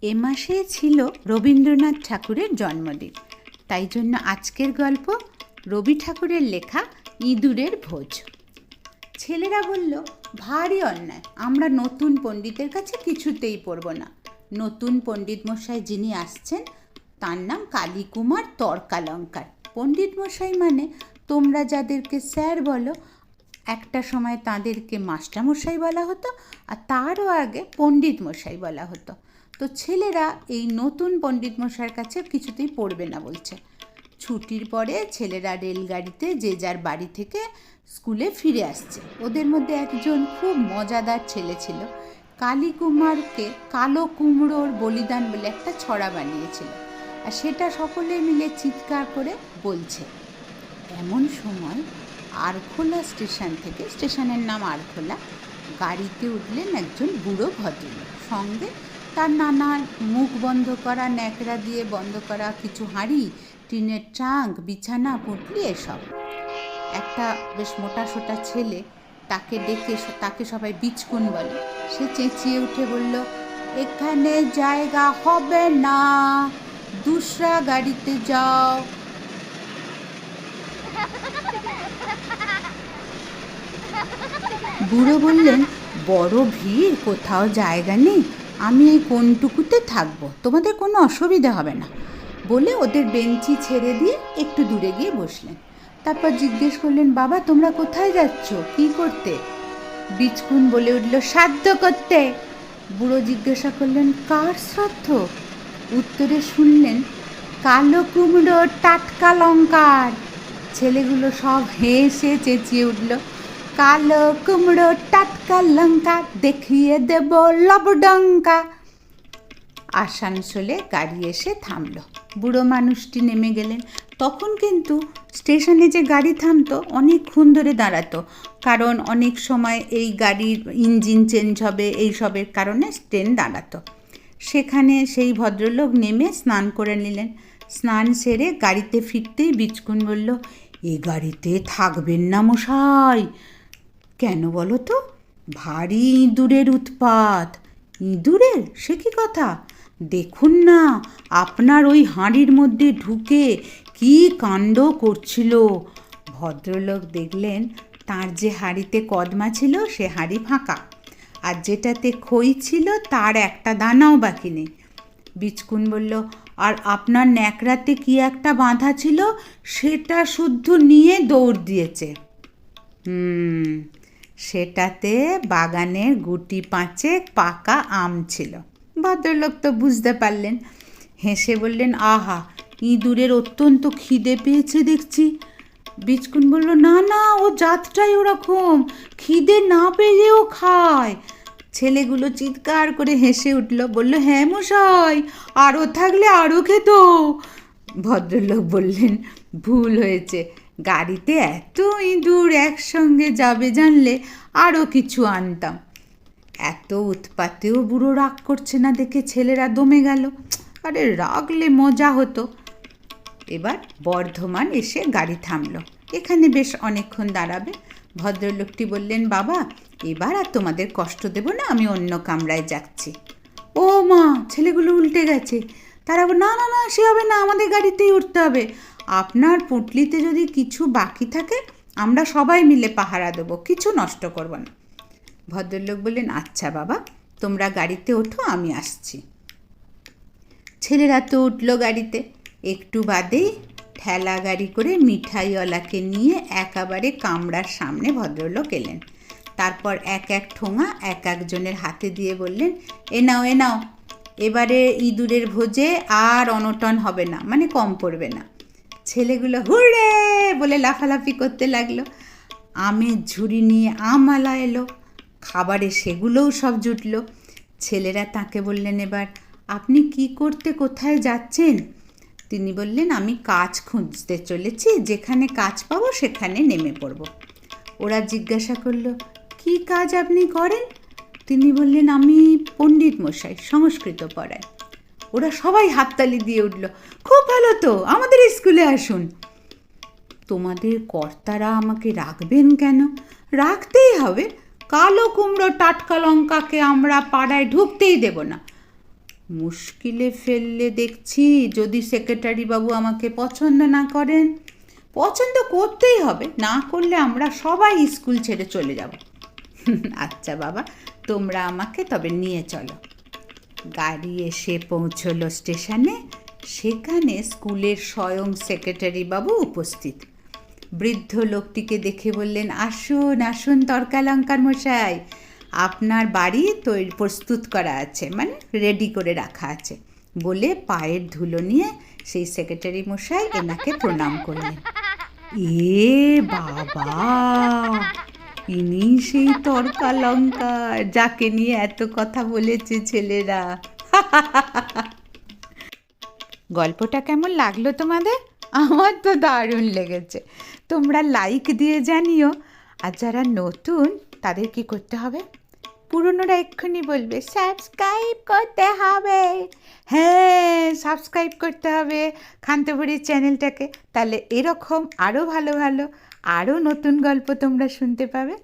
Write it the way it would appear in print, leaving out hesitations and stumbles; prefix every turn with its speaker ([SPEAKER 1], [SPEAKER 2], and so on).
[SPEAKER 1] এ মাসে ছিল রবীন্দ্রনাথ ঠাকুরের জন্মদিন, তাই জন্য আজকের গল্প রবি ঠাকুরের লেখা ইঁদুরের ভোজ। ছেলেরা বলল, ভারী অন্যায়, আমরা নতুন পণ্ডিতের কাছে কিছুতেই পড়ব না। নতুন পণ্ডিত মশাই যিনি আসছেন তার নাম কালীকুমার তর্কালঙ্কার। পণ্ডিত মশাই মানে তোমরা যাদেরকে স্যার বলো, একটা সময় তাদেরকে মাস্টারমশাই বলা হতো, আর তারও আগে পণ্ডিত মশাই বলা হতো। তো ছেলেরা এই নতুন পণ্ডিত মশাইয়ের কাছে কিছুতেই পড়বে না বলছে। ছুটির পরে ছেলেরা রেলগাড়িতে যে যার বাড়ি থেকে স্কুলে ফিরে আসছে। ওদের মধ্যে একজন খুব মজাদার ছেলে ছিল। কালীকুমারকে কালো কুমড়োর বলিদান বলে একটা ছড়া বানিয়েছিল, আর সেটা সকলে মিলে চিৎকার করে বলছে। এমন সময় আরখোলা স্টেশন থেকে, স্টেশনের নাম আরখোলা, গাড়িতে উঠলেন একজন বুড়ো ভদ্রলোক। সঙ্গে তার নানা মুখ বন্ধ করা, ন্যাকড়া দিয়ে বন্ধ করা কিছু হাঁড়ি, টিনের ট্রাঙ্ক, বিছানা, পুঁটলি এসব। একটা বেশ মোটা সোটা ছেলে, তাকে ডেকে, তাকে সবাই বিচকুন বলে, সে চেঁচিয়ে উঠে বলল, এখানে জায়গা হবে না, দুসরা গাড়িতে যাও। বুড়ো বললেন, বড় ভিড়, কোথাও জায়গা নেই, আমি এই কোনটুকুতে থাকবো, তোমাদের কোনো অসুবিধা হবে না বলে ওদের বেঞ্চি ছেড়ে দিয়ে একটু দূরে গিয়ে বসলেন। তারপর জিজ্ঞেস করলেন, বাবা তোমরা কোথায় যাচ্ছ, কি করতে? বিচকুন বলে উঠল, শ্রাদ্ধ করতে। বুড়ো জিজ্ঞাসা করলেন, কার শ্রাদ্ধ? উত্তরে শুনলেন, কালো কুমড়ো টাটকা লঙ্কার। ছেলেগুলো সব হেসে চেঁচিয়ে উঠল, কালো কুমড়ো টাটকা লঙ্কা, দেখিয়ে দেব লবডঙ্কা। আসানসোলে গাড়ি এসে থামল। বুড়ো মানুষটি নেমে গেলেন। তখন কিন্তু স্টেশনে যে গাড়ি থামতো অনেকক্ষণ ধরে দাঁড়াতো, কারণ অনেক সময় এই গাড়ির ইঞ্জিন চেঞ্জ হবে, এই সবের কারণে ট্রেন দাঁড়াতো। সেখানে সেই ভদ্রলোক নেমে স্নান করে নিলেন। স্নান সেরে গাড়িতে ফিরতেই বিচকুন বলল, এ গাড়িতে থাকবেন না মশাই। কেন বলো তো? ভারী ইঁদুরের উৎপাত। ইঁদুরের? সে কি কথা? দেখুন না, আপনার ওই হাঁড়ির মধ্যে ঢুকে কি কাণ্ড করছিল। ভদ্রলোক দেখলেন তার যে হাঁড়িতে কদমা ছিল সে হাঁড়ি ফাঁকা, আর যেটাতে খই ছিল তার একটা দানাও বাকি নেই। বিচকুন বলল, আর আপনার ন্যাকড়াতে কি একটা বাঁধা ছিল, সেটা শুদ্ধ নিয়ে দৌড় দিয়েছে। সেটাতে বাগানের গুটি পাঁচেক পাকা আম ছিল। ভদ্রলোক তো বুঝতে পারলেন, হেসে বললেন, আহা, ইঁদুরের অত্যন্ত খিদে পেয়েছে দেখছি। বিচকুন বলল, না না, ও জাতটাই ওরকম, খিদে না পেলেও খায়। ছেলেগুলো চিৎকার করে হেসে উঠল, বলল, হ্যাঁ মশাই, আরও থাকলে আরও খেত। ভদ্রলোক বললেন, ভুল হয়েছে, গাড়িতে এত ইঁদুর একসঙ্গে যাবে জানলে আরও কিছু আনতাম। এত উৎপাতেও বুড়ো রাগ করছে না দেখে ছেলেরা দমে গেল। আরে রাগলে মজা হতো। এবার বর্ধমান এসে গাড়ি থামলো। এখানে বেশ অনেকক্ষণ দাঁড়াবে। ভদ্রলোকটি বললেন, বাবা এবার আর তোমাদের কষ্ট দেব না, আমি অন্য কামরায় যাচ্ছি। ও মা, ছেলেগুলো উল্টে গেছে। তারা না না না, সে হবে না, আমাদের গাড়িতেই উঠতে হবে। আপনার পুঁটলিতে যদি কিছু বাকি থাকে আমরা সবাই মিলে পাহারা দেবো, কিছু নষ্ট করব না। ভদ্রলোক বললেন, আচ্ছা বাবা, তোমরা গাড়িতে ওঠো, আমি আসছি। ছেলেরা তো উঠল গাড়িতে। একটু বাদেই ঠেলা গাড়ি করে মিঠাইওয়ালাকে নিয়ে একেবারে কামরার সামনে ভদ্রলোক এলেন। তারপর এক এক ঠোঙা এক একজনের হাতে দিয়ে বললেন, এ নাও এ নাও, এবারে ইঁদুরের ভোজে আর অনটন হবে না, মানে কম পড়বে না। ছেলেগুলো হুড়ে বলে লাফালাফি করতে লাগলো। আমের ঝুড়ি নিয়ে আমওয়ালা এলো, খাবারে সেগুলোও সব জুটলো। ছেলেরা তাকে বললেন, এবার আপনি কি করতে কোথায় যাচ্ছেন? তিনি বললেন, আমি কাজ খুঁজতে চলেছি, যেখানে কাজ পাবো সেখানে নেমে পড়ব। ওরা জিজ্ঞাসা করলো, কি কাজ আপনি করেন? তিনি বললেন, আমি পণ্ডিত মশাই, সংস্কৃত পড়াই। ওরা সবাই হাততালি দিয়ে উঠল, খুব ভালো তো, আমাদের স্কুলে আসুন। তোমাদের কর্তারা আমাকে রাখবেন কেন? রাখতেই হবে, কালো কুমড়ো টাটকা লঙ্কাকে আমরা পাড়ায় ঢুকতেই দেব না। মুশকিলে ফেললে দেখছি, যদি সেক্রেটারি বাবু আমাকে পছন্দ না করেন। পছন্দ করতেই হবে, না করলে আমরা সবাই স্কুল ছেড়ে চলে যাব। আচ্ছা বাবা, তোমরা আমাকে তবে নিয়ে চলো। গাড়ি এসে পৌঁছলো স্টেশনে। সেখানে স্কুলের স্বয়ং সেক্রেটারি বাবু উপস্থিত। বৃদ্ধ লোকটিকে দেখে বললেন, আসুন আসুন তর্কালঙ্কার মশাই, আপনার বাড়ি তৈরি প্রস্তুত করা আছে, মানে রেডি করে রাখা আছে বলে পায়ের ধুলো নিয়ে সেই সেক্রেটারি মশাই এনাকে প্রণাম করলেন। এ বাবা, ইনি সেই তর্কালঙ্কার যাকে নিয়ে এত কথা বলেছে ছেলেরা। গল্পটা কেমন লাগলো তোমাদের? আমার তো দারুণ লেগেছে। তোমরা লাইক দিয়ে জানিও। আর যারা নতুন তাদের কি করতে হবে? পুরনোরা এক্ষুনি বলবে সাবস্ক্রাইব করতে হবে। হ্যাঁ, সাবস্ক্রাইব করতে হবে খান্তবুড়ির চ্যানেলটাকে। তাহলে এরকম আরও ভালো ভালো আরও নতুন গল্প তোমরা শুনতে পাবে।